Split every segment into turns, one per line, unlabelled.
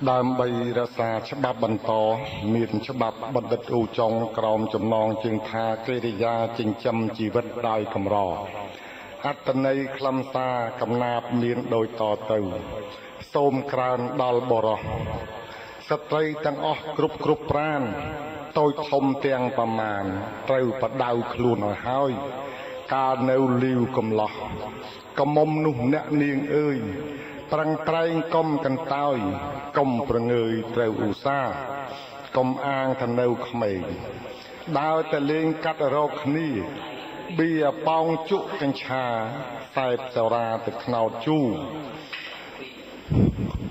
ដើមបីរសាច្បាប់បន្តមានច្បាប់បណ្ឌិតអ៊ូចុងក្រោមចំណងជើងថាកិរិយាចិញ្ចឹមជីវិតដោយកម្រអត្តន័យខ្លឹមសារកំណាព្យមានដូចតទៅសូមក្រើនដល់បរោះស្ត្រីទាំងអស់គ្រប់ប្រានតូចធំទាំងប្រមាណត្រូវបដៅខ្លួនឲ្យហើយកាលនៅលីវកំឡោះកុំមុំនោះអ្នកនាងអើយប្រឹងប្រែងកុំកន្តើយកុំប្រងើយត្រូវឧស្សាហ៍កុំអាងថានៅក្មេងដើរតែលេងកាត់រកគ្នាបៀប៉ោងជក់កញ្ឆាសែបសារាទៅខ្នោតជូរ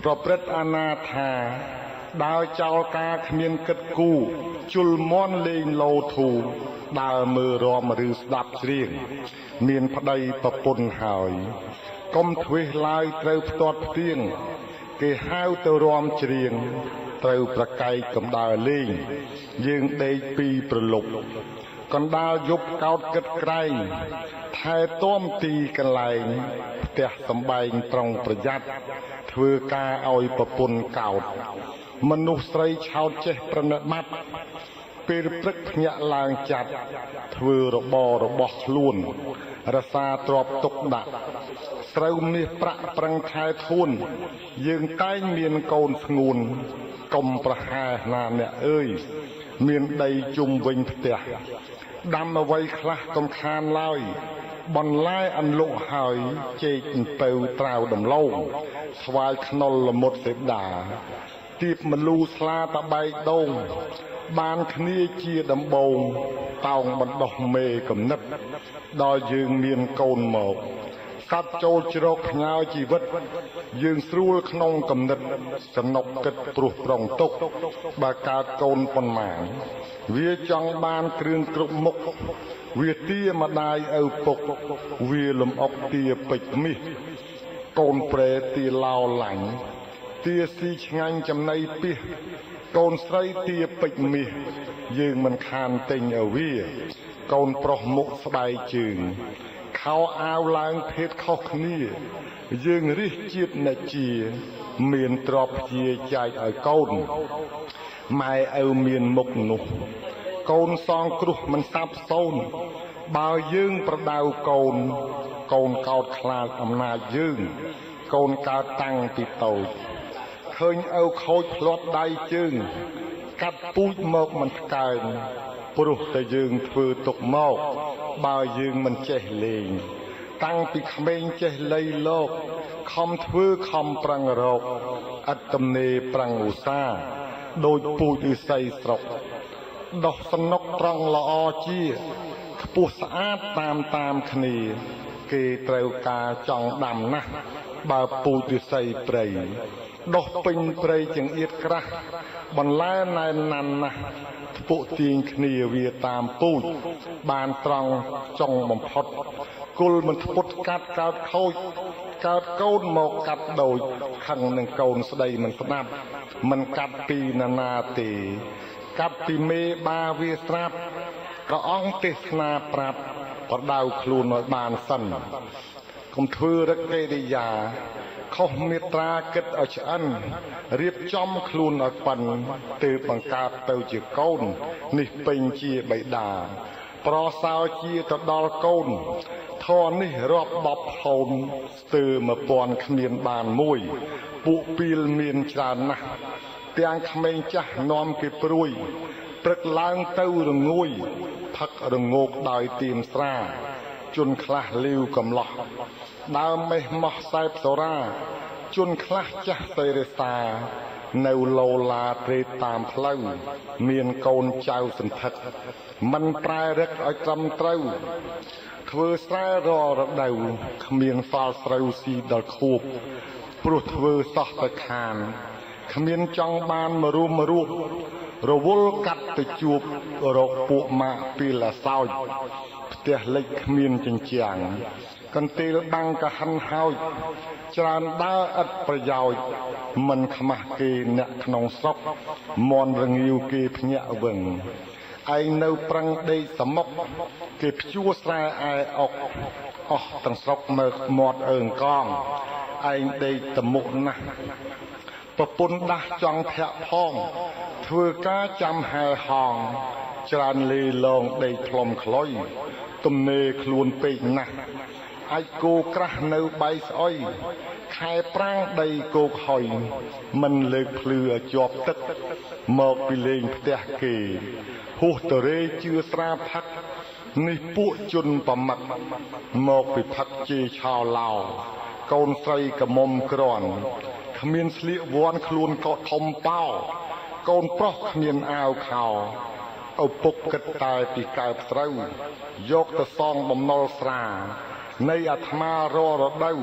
ប្រព្រឹត្តអនាថាដើរចោលការគ្មានគិតគូរជុលមន់លេងលោធូដើរមើលរំឬស្ដាប់ច្រៀងមានប្តីប្រពន្ធហើយកុំធ្វេសឡើយត្រូវផ្ទាត់ផ្ទៀងគេហៅទៅរំច្រៀងត្រូវប្រកែកកំដើរលេងយើងដេកពីប្រលប់កណ្ដាលយប់កោតគិតក្រែងថែទាំទីកន្លែងផ្ទះសំបែងប្រុងប្រយ័ត្នធ្វើការឲ្យប្រពន្ធកោតមនុស្សស្រីឆោតចេះប្រណិប័តពេលព្រឹកភ្ញាក់ឡើងចាត់ធ្វើរបររបស់ខ្លួនរសាទ្របទុកដាក់ស្រូវមាសប្រាក់ប្រឹងខែធួនយើងតែងមានកូនស្ងួនកុំប្រហែសណាអ្នកអើយមានដីជុំវិញផ្ទះដាំអ្វីខ្លះកំខានឡើយបន្លែអន្លក់ហើយចេកអំពៅត្រាវដំឡូងស្វាយខ្នុរល្មុតសេដាទៀបមលូស្លាតបែកដូងបានគ្នាជាដំបងតោងបណ្ដោះមេកំណត់ដល់យើងមានកូនមកសັດចូលជ្រកផ្ញើជីវិតយើងស្រួលក្នុងកំណត់ចំណុកគិតព្រោះប្រុងទុកបើកើតកូនប៉ុន្មានវាចង់បានគ្រឿងគ្រប់មុខវាទាម្ដាយឪពុកវាលំអុកទាពេជ្រមាសកូនប្រែទាឡោឡាញ់ទាស៊ីឆ្ងាញ់ចំណៃពីសកូនស្រីទាពេជ្រមាសយើងមិនខានទិញឲ្យវាកូនប្រុសមុខស្បែកជើងខោអាវឡើងភេទខុសគ្នាយើងរិះជាតិអ្នកជាមានទ្រព្យព្យាចែកឲ្យកូនម៉ែឪមានមុខនោះកូនសងគ្រោះមិនសាបសូន្យបើយើងប្រដៅកូនកូនកោតខ្លាចអំណាចយើងកូនកើតតាំងពីតូចឃើញឪខូចផ្លាត់ដៃជើងកាត់ពូជមកមិនថ្កើងព្រោះតែយើងធ្វើទុកមកបើយើងមិនចេះលេងតាំងពីក្មេងចេះលៃលោកខំធ្វើខំប្រឹងរកឥតទំនេរប្រឹងឧស្សាហ៍ដូចពូជឫស្សីស្រុកដោះសំណុកត្រង់ល្អជាខ្ពស់ស្អាតតាមគ្នាគេត្រូវការចង់ដាំណាស់បើពូជឫស្សីព្រៃដោះពេញព្រៃចង្អៀតក្រាស់បន្លែណែនណាន់ណាស់ថ្ពុកទាញគ្នាវាតាមពូជបានត្រង់ចុងបំផុតគុលមិនថ្ពុតកាត់កើតខូចកើតកូនមកកាត់ដូចខឹងនឹងកូនស្ដីមិនស្ដាប់មិនកាត់ពីណានាទេកាត់ពីមេបាវាស្រាប់ព្រះអង្គទេសនាប្រាប់ប្រដៅខ្លួនឲ្យបានសិនកុំធ្វើរកិរិយាខុសមេត្រាគិតឲ្យឆ្អិនរៀបចំខ្លួនឲ្យប៉ិនទើបបង្កើតទៅជាកូននេះពេញជាបិតាប្រសើរជាទៅដល់កូនធរនេះរាប់បបហូនស្ទើរ1000គ្មានបានមួយពួកពីលមានច្រើនណាស់ទាំងក្មេងចាស់នាំគេព្រួយព្រឹកឡើងទៅរងួយផឹករងោកដោយទៀមស្រាជនខ្លះលាវកំឡោះដើមមេះម៉ោះសែបសូរាជនខ្លះចាស់សេរិសានៅឡូឡាត្រេតតាមផ្លូវមានកូនចៅសន្ធឹកមិនប្រែរឹកឲ្យត្រឹមត្រូវធ្វើស្រែររដូវគ្មានសល់ស្រូវស៊ីដល់ខួបព្រោះធ្វើសោះទៅខានគ្មានចង់បានមរួមរវល់កាត់ទៅជួបរកពួកម៉ាក់ពីលសោចផ្ទះលិចគ្មានចិញ្ចាំងកន្ទេលបាំងក៏ហិនហោចច្រើនដើរឥតប្រយោជន៍មិនខ្មាស់គេអ្នកក្នុងស្រុកមន់រងាវគេភ្ញាក់វឹងឯងនៅប្រឹងដេកសមុកគេព្យួរស្រែឯអុកអស់ទាំងស្រុកមើកមាត់អើងកងឯងដេកតមុខណាស់ ប្រពន្ធដាស់ចង់ធាក់ផងធ្វើការចាំហែហងច្រើនលេលងដេកផ្លុំខ្លុយទំនេរខ្លួនពេកណាស់អាចគោក្រាស់នៅបាយស្អុយខែប្រាំងដីគោកហុយមិនលើកភ្លឺឲ្យជាប់ទឹកមកពីលេងផ្ទះគេហួសតរេជឿស្រាផឹកនេះពួកជនប្រមឹកមកពីផឹកជេរឆោឡោកូនស្រីកមុំក្រាន់គ្មានស្លៀកវ័នខ្លួនក៏ធំប៉ោកូនប្រុសគ្មានអាវខោឪពុកគិតតែពីកើតស្រូវយកទៅសងបំណុលស្រានៃអាត្មាររដូវ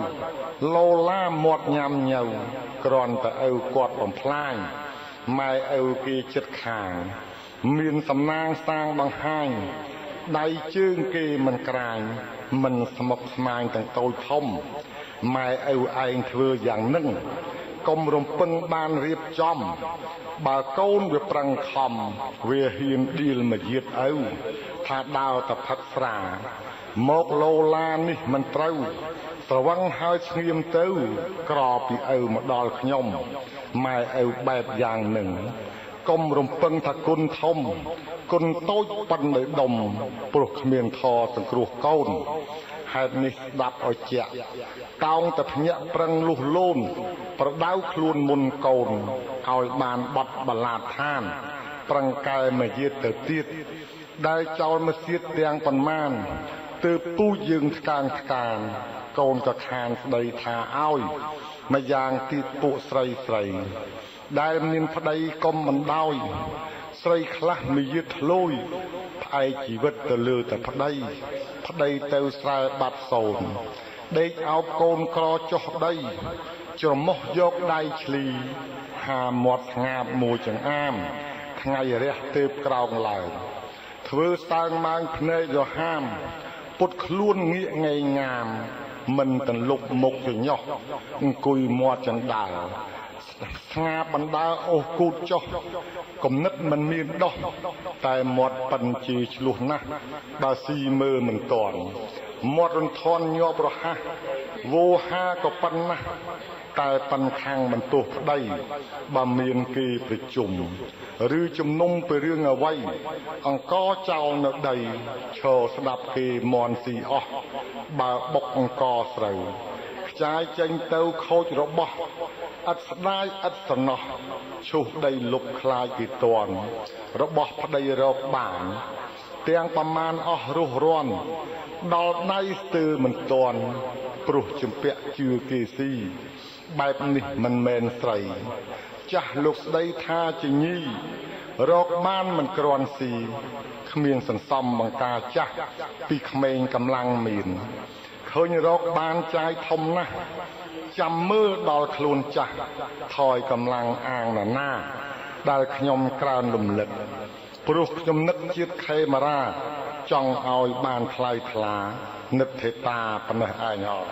ឡូឡាមាត់ញ៉ាំញៅគ្រាន់តែឪគាត់បំផ្លាញម៉ែឪគេចិត្តខាងមានសំណាងសាងបង្ហាញដៃជើងគេមិនក្រាញមិនស្មុគស្មាញទាំងតូចធំម៉ែឪឯងធ្វើយ៉ាងនឹងកុំរំពឹងបានរៀបចំបើកូនវាប្រឹងខំវាហ៊ានឌីលមកយាតឪថាដើរតែផឹកស្រាមកឡូឡានេះមិនត្រូវស្រវឹងហើយស្ងៀមទៅក្រពីឪមកដល់ខ្ញុំម៉ែឪបែបយ៉ាងនឹងកុំរំពឹងថាគុណធំគុណតូចប៉ុណ្ណេះដុំព្រោះគ្មានធរសង្គ្រោះកូនហេតុនេះស្ដាប់ឲ្យជាក់តោងតែភ្ញាក់ប្រឹងលុះលូនប្រដៅខ្លួនមុនកូនឲ្យបានបត់បលាតឋានប្រឹងកែមកយាតទៅទៀតដែលចោលមកសៀតទាំងប៉ុន្មានទើបពូជយើងថ្កាងថ្កានកូនក៏ខានស្ដីថាឲ្យម្យ៉ាងទៀតពួកស្រីស្រីដែលមានប្តីកុំបណ្ដោយស្រីខ្លះមាយាទធ្លួយផ្អែកជីវិតទៅលើតែប្តីទៅស្រែបាត់សូនដេកអោបកូនក្រចុះដីច្រមុះយកដៃឆ្លីហាមាត់ស្ងាបមួយចង្អាមថ្ងៃរះទើបក្រោកឡើងធ្វើសើងម៉ាងភ្នែករហាមពុតខ្លួនងាកងែងងាមមិនទន្លុកមុខចញ្ញោះអង្គុយមាត់ចណ្ដាលស្ងាបបណ្ដាអូសគូតចុះគំនិតមិនមានដោះតែមាត់ប៉ិនជាឆ្លោះណាស់បើស៊ីមើលមិនតាន់មាត់រន្ធន់ញាប់រហ័សវោហាក៏ប៉ុណ្ណាស់តែប៉ិនខាងមិនទោសប្តីបើមានគេប្រជុំឬជំនុំពីរឿងអ្វីអង្គចោលនៅដីឈរស្ដាប់គេមន់ស៊ីអស់បើបុកអង្គស្រូវខ្ចាយចេញទៅខូចរបស់ឥតស្ដាយឥតសំណោះឈុះដីលុបខ្លាចគេតន់របស់ប្តីរកបានទាំងប្រមាណអស់រស់រាន់ដល់ដៃស្ទើរមិនតន់ព្រោះជំពាក់ជឿគេស៊ីបែបនេះមិនមែនស្រីចាស់លោកស្ដីថាជាញីរកបានមិនក្រាន់ស៊ីគ្មានសន្សំបង្ការចាស់ពីក្មេងកម្លាំងមានឃើញរកបានចាយធំណាស់ចាំមើលដល់ខ្លួនចាស់ថយកម្លាំងអាងណាដែលខ្ញុំក្រើនលំលឹកព្រោះខ្ញុំនឹកជាតិខេមរាចង់ឲ្យបានថ្លៃថ្លានឹកទេតាប៉ុណ្ណេះឯងអត់